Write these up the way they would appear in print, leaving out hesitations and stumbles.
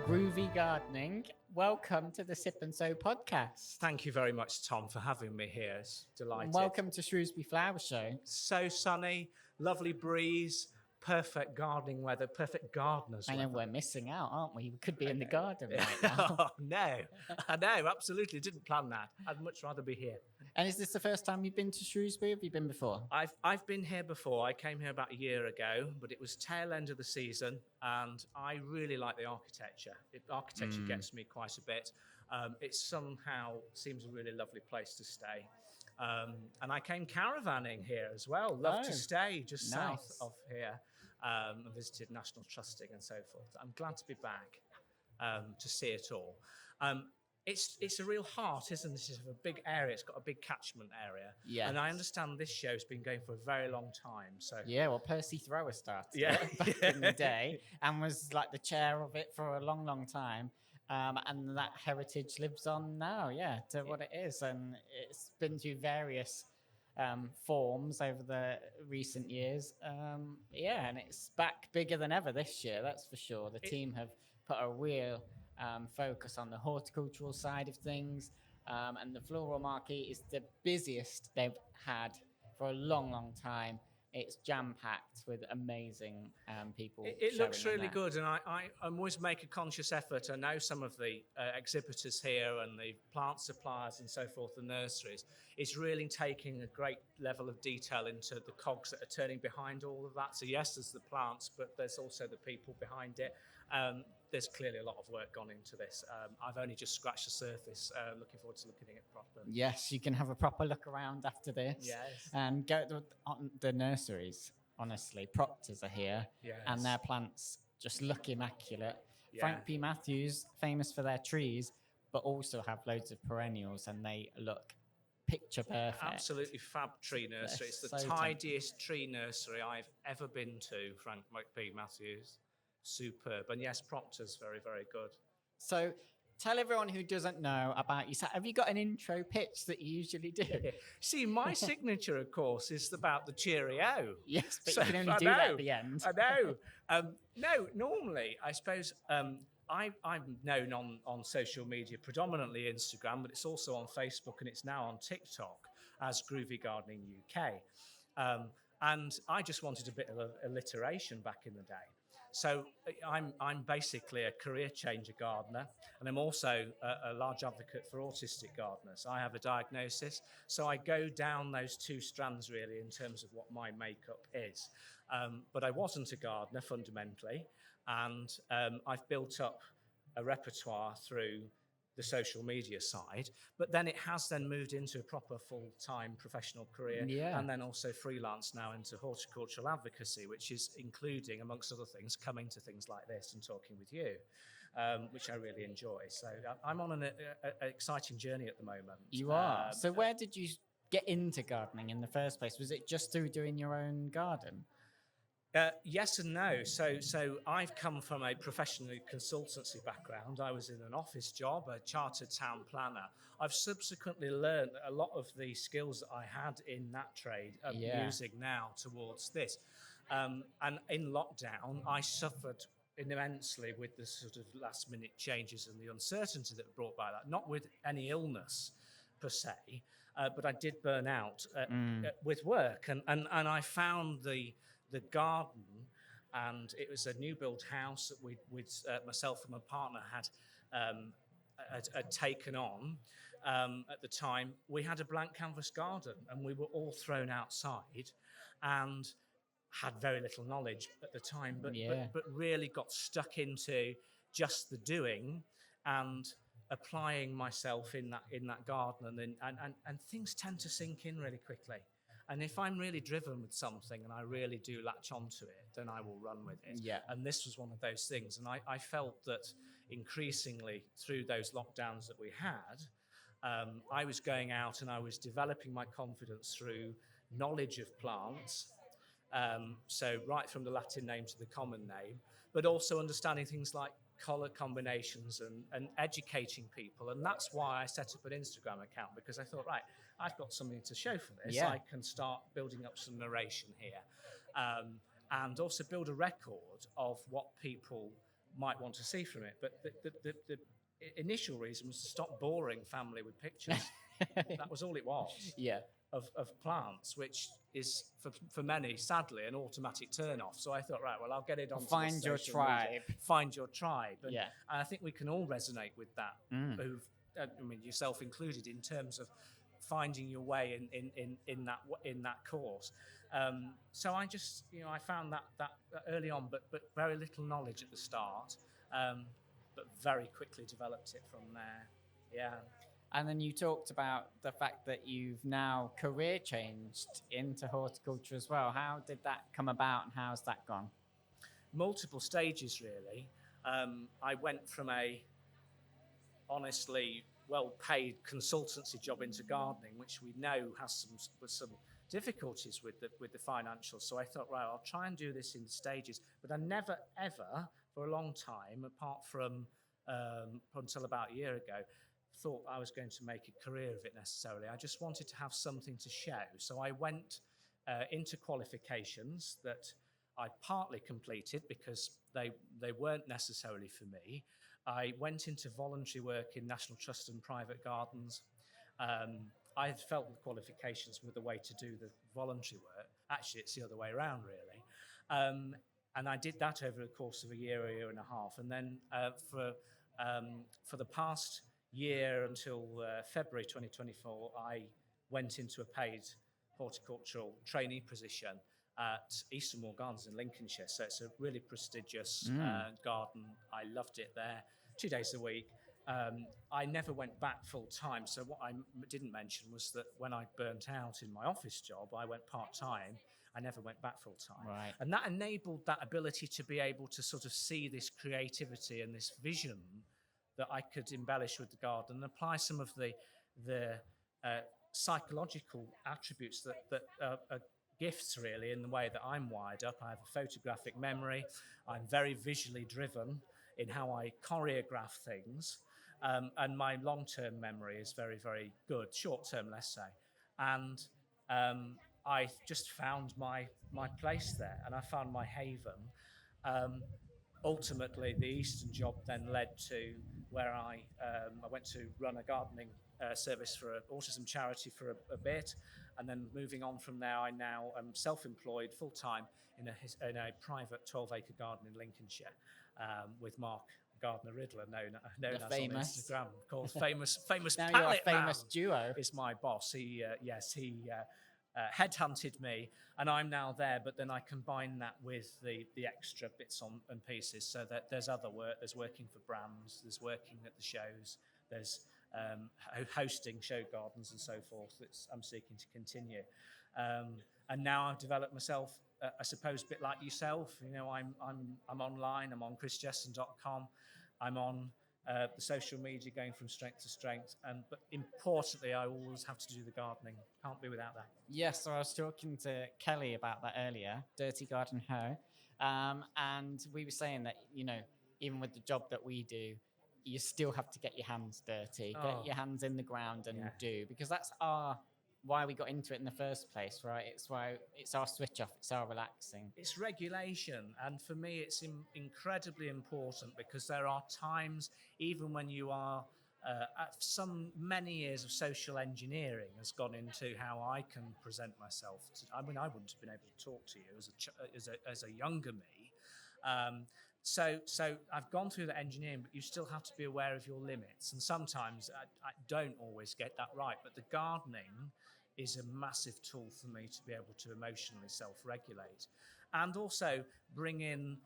Groovy gardening. Welcome to the Sip Sow podcast. Thank you very much, Tom, for having me here. It's delighted. Welcome to Shrewsbury Flower show. So sunny, lovely breeze, perfect gardening weather, perfect gardeners I know weather. we're missing out, aren't we? We could be in the garden right now. Oh, no, I know, absolutely. Didn't plan that. I'd much rather be here. And is this the first time you've been to Shrewsbury? Have you been before? I've been here before. I came here about a year ago, but it was tail end of the season, and I really like the architecture. Architecture gets me quite a bit. It somehow seems a really lovely place to stay. And I came caravanning here as well. Love to stay just south of here. I visited National Trusting and so forth. I'm glad to be back to see it all. It's a real heart, isn't it? It's a big area. It's got a big catchment area. Yeah. And I understand this show's been going for a very long time. So yeah, well, Percy Thrower started it back in the day and was like the chair of it for a long, long time. And that heritage lives on now, to what it is. And it's been through various forms over the recent years. And it's back bigger than ever this year, that's for sure. The team have put a real focus on the horticultural side of things, and the floral market is the busiest they've had for a long, long time. It's jam-packed with amazing people. It looks really good, and I always make a conscious effort. I know some of the exhibitors here and the plant suppliers and so forth, the nurseries, it's really taking a great level of detail into the cogs that are turning behind all of that. So yes, there's the plants, but there's also the people behind it. There's clearly a lot of work gone into this. I've only just scratched the surface. Looking forward to looking at it properly. Yes, you can have a proper look around after this. Yes. And go to the nurseries. Honestly, Proctors are here, and their plants just look immaculate. Yeah. Frank P. Matthews, famous for their trees, but also have loads of perennials, and they look picture perfect. Absolutely fab tree nursery. It's the tidiest tree nursery I've ever been to, Frank P. Matthews. Superb. And yes, Proctor's very, very good. So tell everyone who doesn't know about you. Have you got an intro pitch that you usually do? See, my signature, of course, is about the cheerio. Yes, but you can only do that at the end. I know. No, normally, I suppose I'm known on social media, predominantly Instagram, but it's also on Facebook and it's now on TikTok as Groovy Gardening UK. And I just wanted a bit of alliteration back in the day. So I'm basically a career changer gardener, and I'm also a large advocate for autistic gardeners. I have a diagnosis, so I go down those two strands really in terms of what my makeup is. But I wasn't a gardener fundamentally, and I've built up a repertoire through the social media side, but then it has then moved into a proper full-time professional career, and then also freelance now into horticultural advocacy, which is including, amongst other things, coming to things like this and talking with you, which I really enjoy. So I'm on an exciting journey at the moment. You are. So where did you get into gardening in the first place? Was it just through doing your own garden? Yes and no. So I've come from a professional consultancy background. I was in an office job, a chartered town planner. I've subsequently learned a lot of the skills that I had in that trade I'm using now towards this. And in lockdown, I suffered immensely with the sort of last minute changes and the uncertainty that were brought by that, not with any illness per se, but I did burn out with work. And I found the garden, and it was a new build house that we'd myself and my partner had taken on at the time. We had a blank canvas garden, and we were all thrown outside and had very little knowledge at the time, but really got stuck into just the doing and applying myself in that garden, and things tend to sink in really quickly. And if I'm really driven with something and I really do latch onto it, then I will run with it. Yeah. And this was one of those things. And I felt that increasingly through those lockdowns that we had, I was going out and I was developing my confidence through knowledge of plants. So right from the Latin name to the common name, but also understanding things like colour combinations and educating people. And that's why I set up an Instagram account, because I thought, right, I've got something to show for this. Yeah. I can start building up some narration here, and also build a record of what people might want to see from it. But the initial reason was to stop boring family with pictures. That was all it was. Yeah. Of plants, which is for many, sadly, an automatic turn off. So I thought, right, well, I'll get it on. Find your tribe. Find your tribe. And, Yeah. and I think we can all resonate with that. Who've, I mean, yourself included, in terms of finding your way in that course. So I just, I found that early on, but very little knowledge at the start, but very quickly developed it from there. Yeah. And then you talked about the fact that you've now career changed into horticulture as well. How did that come about and how's that gone? Multiple stages, really. I went from a honestly well-paid consultancy job into gardening, which we know has some difficulties with the financials. So I thought, right, I'll try and do this in stages. But I never, ever, for a long time, apart from until about a year ago, thought I was going to make a career of it necessarily. I just wanted to have something to show. So I went into qualifications that I partly completed because they weren't necessarily for me. I went into voluntary work in National Trust and private gardens. I had felt the qualifications were the way to do the voluntary work. Actually, it's the other way around, really. And I did that over the course of a year and a half. And then for the past year until February 2024, I went into a paid horticultural trainee position at Eastonmoor Gardens in Lincolnshire. So it's a really prestigious garden. I loved it there, 2 days a week. I never went back full time. So what I didn't mention was that when I burnt out in my office job, I went part time. I never went back full time. Right. And that enabled that ability to be able to sort of see this creativity and this vision that I could embellish with the garden and apply some of the psychological attributes that are gifts, really, in the way that I'm wired up. I have a photographic memory. I'm very visually driven in how I choreograph things. And my long-term memory is very, very good, short-term, let's say. And I just found my place there, and I found my haven. Ultimately, the Eastern job then led to where I went to run a gardening service for an autism charity for a bit, and then moving on from there, I now am self-employed full-time in a private 12-acre garden in Lincolnshire with Mark Gardner Riddler, known as famous. on Instagram, called famous Now palette you're a famous man duo. is my boss. He headhunted me, and I'm now there. But then I combine that with the extra bits and pieces. So that there's other work. There's working for brands. There's working at the shows. There's hosting show gardens and so forth. I'm seeking to continue. And now I've developed myself, I suppose, a bit like yourself. I'm online. I'm on chrisjesson.com. I'm on the social media, going from strength to strength. But importantly, I always have to do the gardening. Can't be without that. Yes, so I was talking to Kelly about that earlier, Dirty Garden Hoe, and we were saying that, even with the job that we do, you still have to get your hands dirty, get your hands in the ground and do, because that's why we got into it in the first place, right? It's our switch off, it's our relaxing. It's regulation, and for me it's incredibly important, because there are times, even when you are many years of social engineering has gone into how I can present myself. I wouldn't have been able to talk to you as a younger me. So I've gone through the engineering, but you still have to be aware of your limits. And sometimes I don't always get that right. But the gardening is a massive tool for me to be able to emotionally self-regulate. And also bring in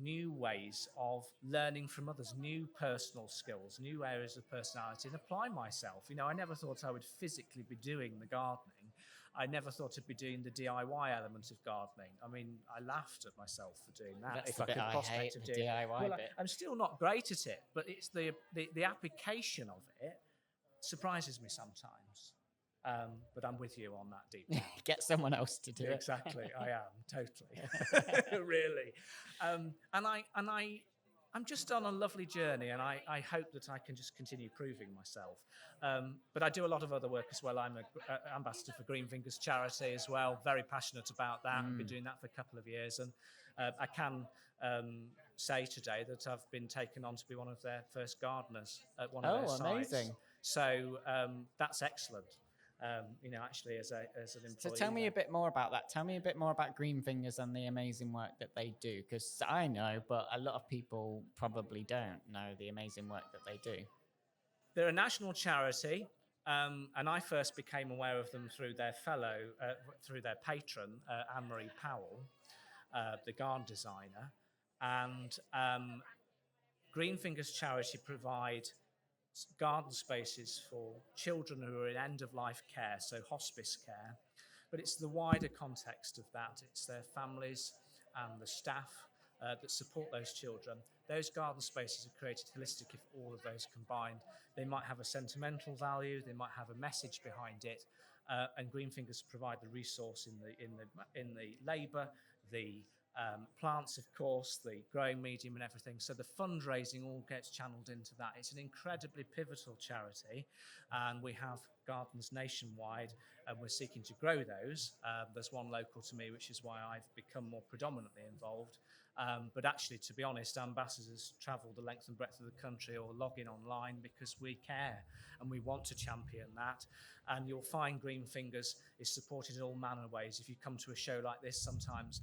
new ways of learning from others, new personal skills, new areas of personality, and apply myself. I never thought I would physically be doing the gardening. I never thought I'd be doing the DIY element of gardening. I mean, I laughed at myself for doing that. That's If the I bit could I prospect hate, of the doing DIY well, bit. I'm still not great at it, but it's the application of it surprises me sometimes. But I'm with you on that deep down. Get someone else to do it. Exactly, I am totally, really, I'm just on a lovely journey, and I hope that I can just continue proving myself. But I do a lot of other work as well. I'm an ambassador for Green Fingers charity as well. Very passionate about that. I've been doing that for a couple of years, and I can say today that I've been taken on to be one of their first gardeners at one of their sites. Amazing. So that's excellent. Actually, as an employee. So tell me a bit more about that. Tell me a bit more about Green Fingers and the amazing work that they do, because I know, but a lot of people probably don't know the amazing work that they do. They're a national charity, and I first became aware of them through their through their patron, Anne-Marie Powell, the garden designer. And Green Fingers charity provide garden spaces for children who are in end-of-life care, so hospice care. But it's the wider context of that. It's their families and the staff that support those children. Those garden spaces are created holistic if all of those combined. They might have a sentimental value, they might have a message behind it, and Green Fingers provide the resource in the labour, the plants, of course, the growing medium and everything. So the fundraising all gets channeled into that. It's an incredibly pivotal charity, and we have gardens nationwide, and we're seeking to grow those. There's one local to me, which is why I've become more predominantly involved. But actually, to be honest, ambassadors travel the length and breadth of the country or log in online because we care and we want to champion that. And you'll find Green Fingers is supported in all manner of ways. If you come to a show like this, sometimes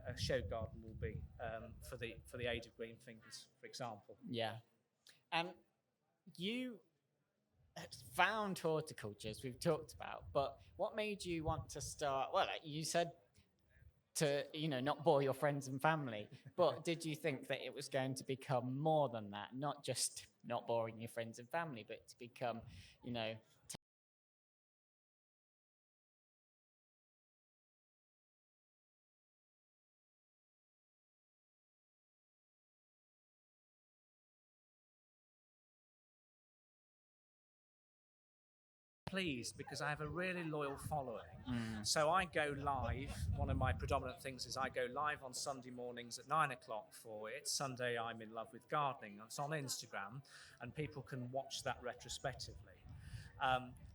a show garden will be for the aid of Green Fingers, for example. Yeah. And you found horticulture, as we've talked about, but what made you want to start? Well, like you said, to not bore your friends and family, but did you think that it was going to become more than that, not just not boring your friends and family, but to become pleased because I have a really loyal following. So I go live. One of my predominant things is I go live on Sunday mornings at 9 o'clock for It's Sunday I'm in Love with Gardening. It's on Instagram, and people can watch that retrospectively.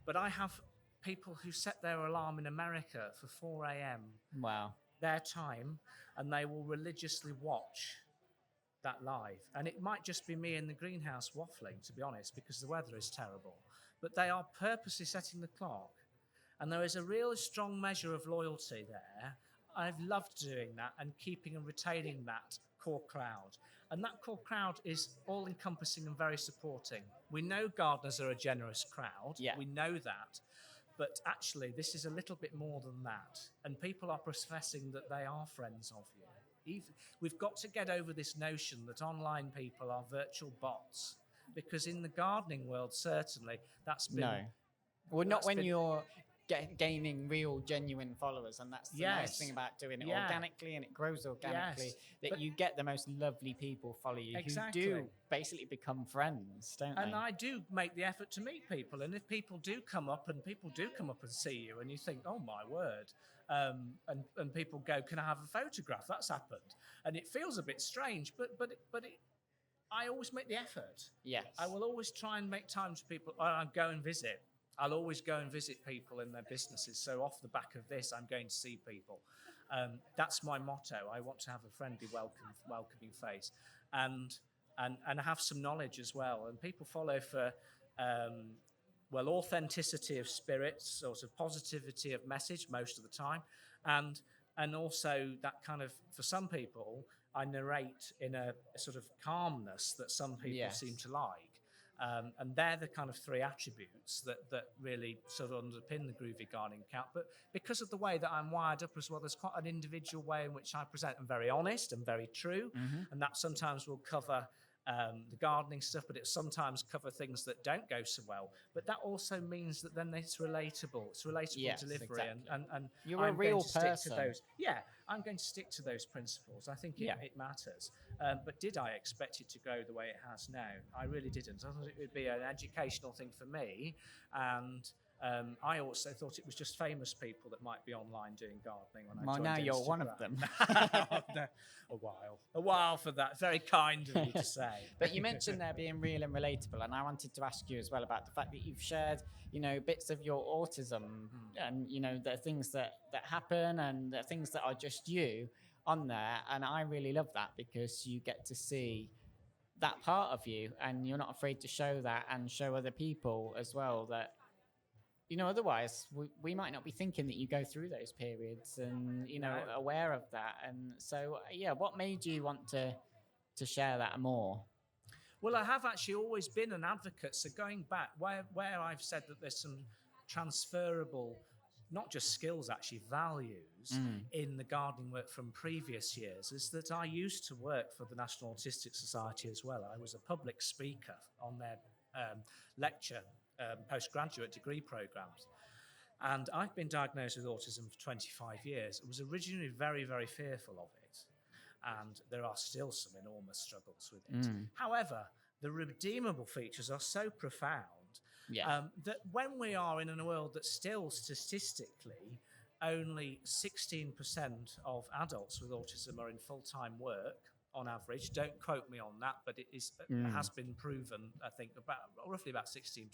But I have people who set their alarm in America for 4 a.m. Wow. their time, and they will religiously watch that live. And it might just be me in the greenhouse waffling, to be honest, because the weather is terrible. But they are purposely setting the clock. And there is a real strong measure of loyalty there. I've loved doing that and keeping and retaining that core crowd. And that core crowd is all-encompassing and very supporting. We know gardeners are a generous crowd. Yeah. We know that. But actually, this is a little bit more than that. And people are professing that they are friends of you. We've got to get over this notion that online people are virtual bots. Because in the gardening world, certainly, that's been... No. Well, not when you're gaining real, genuine followers. And that's the nice thing about doing it organically, and it grows organically, that you get the most lovely people follow you who do basically become friends, don't they? And I do make the effort to meet people. And if people do come up and see you, and you think, oh, my word, and people go, can I have a photograph? That's happened. And it feels a bit strange, but I always make the effort. Yes. I will always try and make time to people. I'll go and visit. I'll always go and visit people in their businesses. So off the back of this, I'm going to see people. That's my motto. I want to have a friendly, welcoming face, and have some knowledge as well. And people follow for authenticity of spirit, sort of positivity of message most of the time, and also that kind of, for some people, I narrate in a sort of calmness that some people seem to like. And they're the kind of three attributes that really sort of underpin the groovy gardening account. But because of the way that I'm wired up as well, there's quite an individual way in which I present. I'm very honest and very true, and that sometimes will cover the gardening stuff, but it sometimes cover things that don't go so well. But that also means that then it's relatable. It's relatable Yes, delivery, exactly. and You're I'm a real going to stick to person. those. Yeah, I'm going to stick to those principles. I think it matters. But did I expect it to go the way it has now? I really didn't. I thought it would be an educational thing for me, and I also thought it was just famous people that might be online doing gardening when I joined now you're Instagram. one of them. A while for that. Very kind of you to say. But you mentioned there being real and relatable, and I wanted to ask you as well about the fact that you've shared, bits of your autism and the things that happen and the things that are just you on there, and I really love that because you get to see that part of you, and you're not afraid to show that and show other people as well that. Otherwise we might not be thinking that you go through those periods and, aware of that. And so, what made you want to share that more? Well, I have actually always been an advocate. So going back, where I've said that there's some transferable, not just skills, actually values in the gardening work from previous years, is that I used to work for the National Autistic Society as well. I was a public speaker on their lecture postgraduate degree programs. And I've been diagnosed with autism for 25 years. I was originally very, very fearful of it. And there are still some enormous struggles with it. However, the redeemable features are so profound that when we are in a world that still statistically only 16% of adults with autism are in full-time work, on average. Don't quote me on that, but it has been proven, I think, roughly about 16%.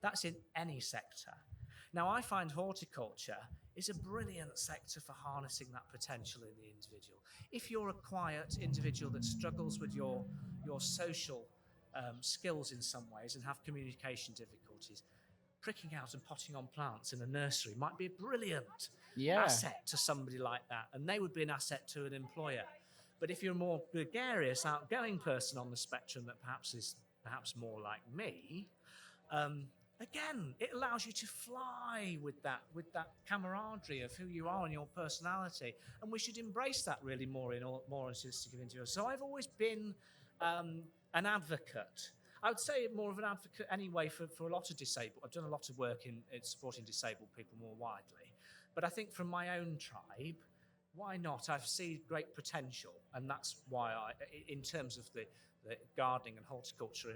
That's in any sector. Now, I find horticulture is a brilliant sector for harnessing that potential in the individual. If you're a quiet individual that struggles with your social skills in some ways and have communication difficulties, pricking out and potting on plants in a nursery might be a brilliant asset to somebody like that, and they would be an asset to an employer. But if you're a more gregarious, outgoing person on the spectrum that perhaps is more like me, again, it allows you to fly with that camaraderie of who you are and your personality. And we should embrace that really more autistic individuals. So I've always been an advocate. I would say more of an advocate anyway for a lot of disabled. I've done a lot of work in supporting disabled people more widely. But I think from my own tribe, why not? I've seen great potential, and that's why in terms of the gardening and horticulture,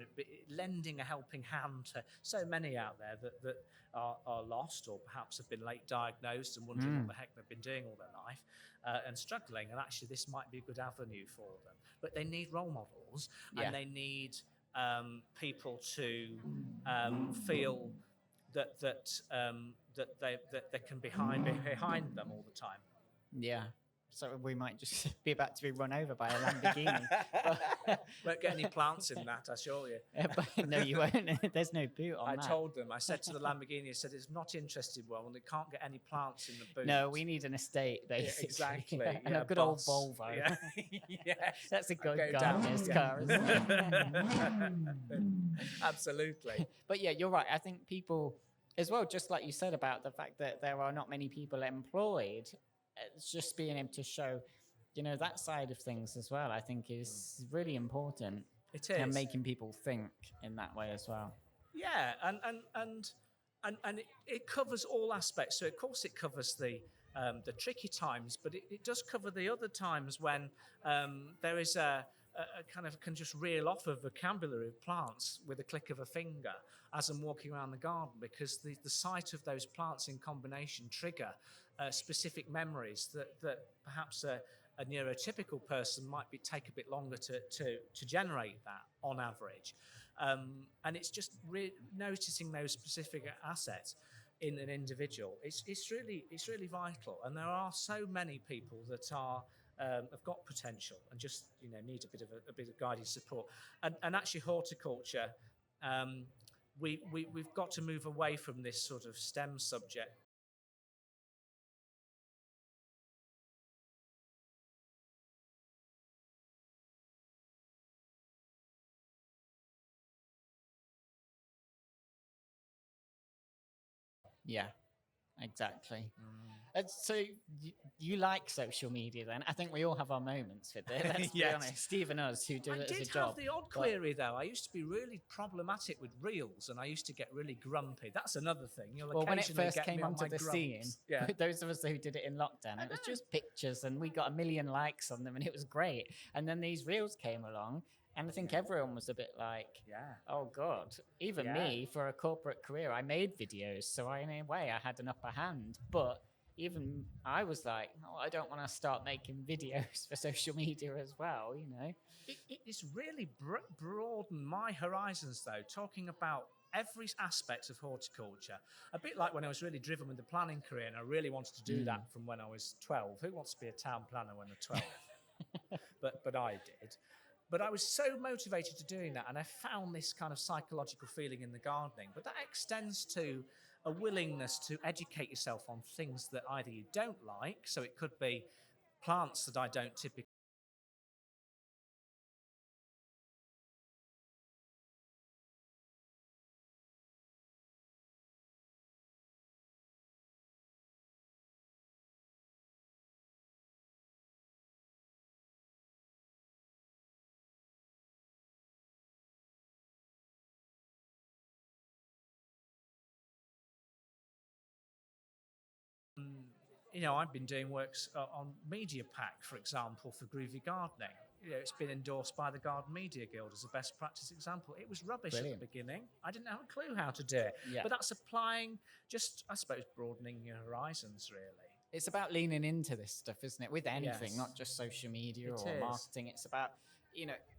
lending a helping hand to so many out there that are lost or perhaps have been late diagnosed and wondering what the heck they've been doing all their life and struggling, and actually this might be a good avenue for them. But they need role models, and they need people to feel that they can be behind them all the time. Yeah. So we might just be about to be run over by a Lamborghini. Won't get any plants in that, I assure you. But no, you won't. There's no boot on that. I told them. I said to the Lamborghini, I said, it's not interested well, and they can't get any plants in the boot. No, we need an estate, basically. Yeah, exactly. And a good old Volvo. Yeah. Yes. That's a good gardener's car, isn't it? Absolutely. But yeah, you're right. I think people, as well, just like you said about the fact that there are not many people employed, it's just being able to show, that side of things as well, I think is really important. It is. And making people think in that way as well. Yeah, and it covers all aspects. So of course it covers the tricky times, but it does cover the other times when there is a kind of can just reel off a vocabulary of plants with a click of a finger as I'm walking around the garden, because the sight of those plants in combination trigger specific memories that perhaps a neurotypical person might take a bit longer to generate that on average. And it's just noticing those specific assets in an individual. It's really vital, and there are so many people that have got potential and just need a bit of guiding support. And actually, horticulture, we've got to move away from this sort of STEM subject. Yeah, exactly. So you like social media then? I think we all have our moments with it. Let's be Yes. honest. Steve and us who do I it as a did job. have the odd query though. I used to be really problematic with reels, and I used to get really grumpy. That's another thing. You'll Well, when it occasionally first get came me on onto my the grumps. scene, Yeah. those of us who did it in lockdown, it was just pictures, and we got 1 million likes on them, and it was great. And then these reels came along, and I think everyone was a bit like, oh God. Even me, for a corporate career, I made videos, so in a way I had an upper hand. But even I was like, oh, I don't want to start making videos for social media as well, you know. It's really broadened my horizons, though, talking about every aspect of horticulture. A bit like when I was really driven with the planning career, and I really wanted to do that from when I was 12. Who wants to be a town planner when they're 12? but I did. But I was so motivated to doing that, and I found this kind of psychological feeling in the gardening. But that extends to a willingness to educate yourself on things that either you don't like, so it could be plants that I don't typically. I've been doing works on Media Pack, for example, for groovy gardening. It's been endorsed by the Garden Media Guild as a best practice example. It was rubbish at the beginning. I didn't have a clue how to do it. Yeah. But that's applying, just, I suppose, broadening your horizons, really. It's about leaning into this stuff, isn't it? With anything, Yes. not just social media It or is. marketing. It's about,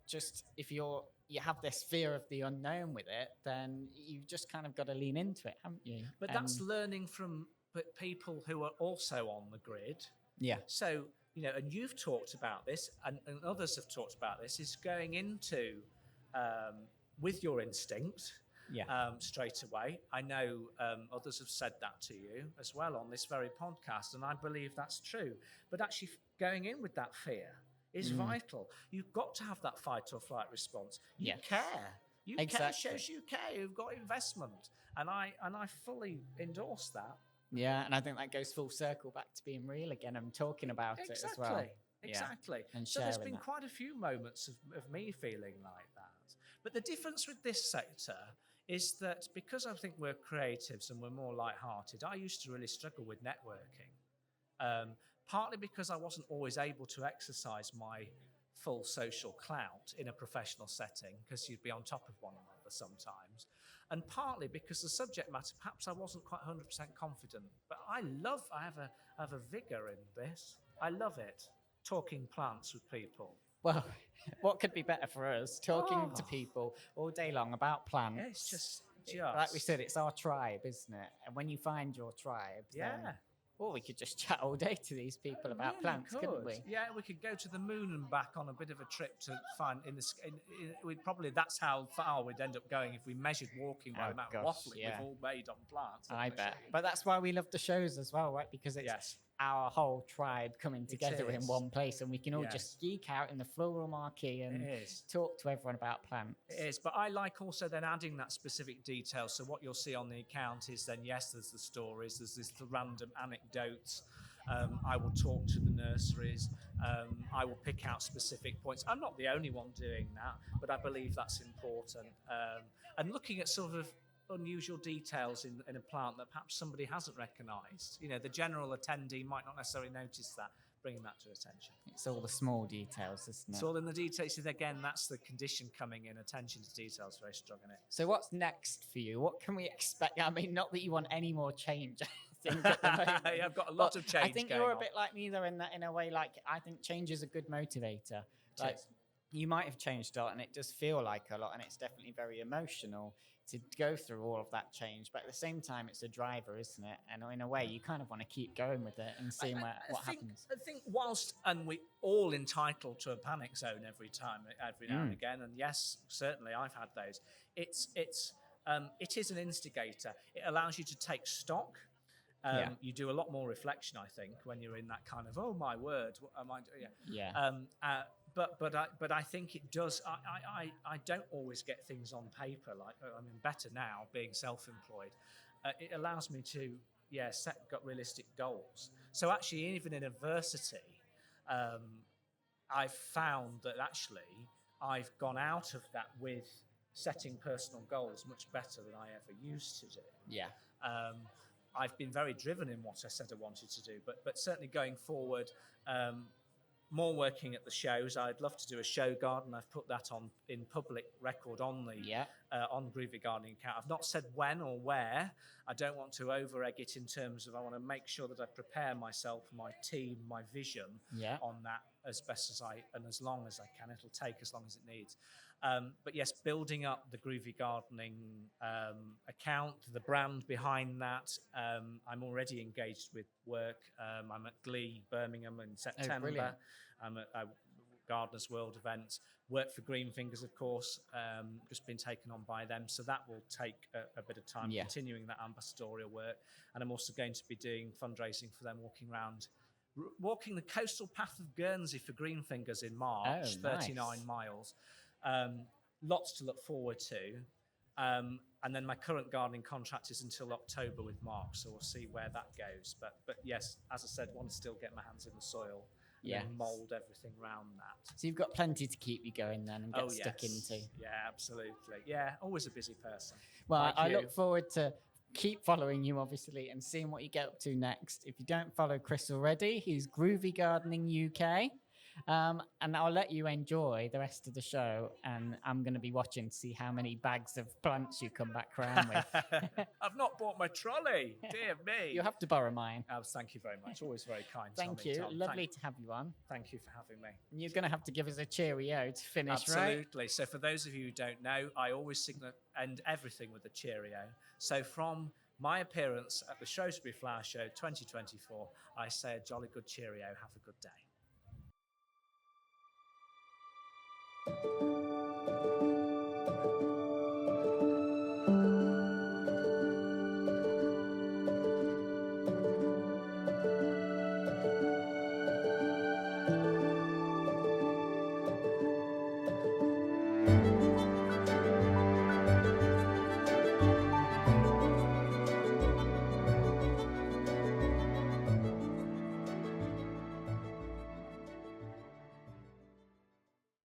just if you have this fear of the unknown with it, then you just kind of got to lean into it, haven't you? But that's learning from people who are also on the grid. Yeah. So, and you've talked about this, and others have talked about this, is going into with your instinct straight away. I know others have said that to you as well on this very podcast, and I believe that's true. But actually going in with that fear is vital. You've got to have that fight or flight response. You care. You care, shows you care. You've got investment. And I fully endorse that. Yeah, and I think that goes full circle back to being real again and talking about it as well. Exactly. And so there's been that. quite a few moments of me feeling like that. But the difference with this sector is that because I think we're creatives and we're more light-hearted, I used to really struggle with networking. Partly because I wasn't always able to exercise my full social clout in a professional setting, because you'd be on top of one another sometimes. And partly because the subject matter, perhaps I wasn't quite 100% confident. But I have a vigor in this. I love it, talking plants with people. Well, what could be better for us? Talking to people all day long about plants. Yeah, it's just like we said, it's our tribe, isn't it? And when you find your tribe, then, well, we could just chat all day to these people about plants, couldn't we? Yeah, we could go to the moon and back on a bit of a trip to find that's how far we'd end up going if we measured walking by the amount of waffling we've all made on plants. I bet. But that's why we love the shows as well, right? Because it's our whole tribe coming together in one place, and we can all just geek out in the floral marquee and talk to everyone about plants. It is, but I like also then adding that specific detail. So what you'll see on the account is then, yes, there's the stories, there's this random anecdotes. I will talk to the nurseries. I will pick out specific points. I'm not the only one doing that, but I believe that's important. And looking at sort of unusual details in a plant that perhaps somebody hasn't recognised. The general attendee might not necessarily notice that, bringing that to attention. It's all the small details, isn't it? It's all in the details. Again, that's the condition coming in. Attention to detail is very strong in it. So what's next for you? What can we expect? I mean, not that you want any more change, I think, at the moment. I've got a lot of change. I think you're a bit like me, though, in a way. Like, I think change is a good motivator. Like, you might have changed a lot, and it does feel like a lot, and it's definitely very emotional to go through all of that change. But at the same time, it's a driver, isn't it? And in a way, you kind of want to keep going with it and seeing what happens. I think whilst, and we all entitled to a panic zone every now and again, and yes, certainly I've had those. It is an instigator. It allows you to take stock. You do a lot more reflection, I think, when you're in that kind of, oh my word, what am I doing? Yeah. But I think it does. I don't always get things on paper. Like, I mean, better now being self-employed. It allows me to got realistic goals. So actually, even in adversity, I've found that actually I've gone out of that with setting personal goals much better than I ever used to do. Yeah. I've been very driven in what I said I wanted to do, but certainly going forward, more working at the shows. I'd love to do a show garden. I've put that on in public record on the on Groovy Gardening account. I've not said when or where. I don't want to over egg it in terms of I want to make sure that I prepare myself, my team, my vision on that as best as and as long as I can. It'll take as long as it needs. But yes, building up the Groovy Gardening account, the brand behind that. I'm already engaged with work. I'm at Glee Birmingham in September. I'm at Gardeners World event. Work for Green Fingers, of course, just been taken on by them. So that will take a bit of time, continuing that ambassadorial work. And I'm also going to be doing fundraising for them, walking the coastal path of Guernsey for Green Fingers in March, 39 miles. Lots to look forward to. And then my current gardening contract is until October with Mark, so we'll see where that goes. But yes, as I said, want to still get my hands in the soil and mould everything around that. So you've got plenty to keep you going then and get stuck into. Yeah, absolutely. Yeah, always a busy person. Well, I look forward to keep following you, obviously, and seeing what you get up to next. If you don't follow Chris already, he's Groovy Gardening UK. And I'll let you enjoy the rest of the show, and I'm going to be watching to see how many bags of plants you come back around with. I've not bought my trolley. Dear me. You'll have to borrow mine. Thank you very much. Always very kind. Thank you. Tom. Lovely to have you on. Thank you for having me. And you're going to have to give us a cheerio to finish, Absolutely. Right? So for those of you who don't know, I always end everything with a cheerio. So from my appearance at the Shrewsbury Flower Show 2024, I say a jolly good cheerio. Have a good day.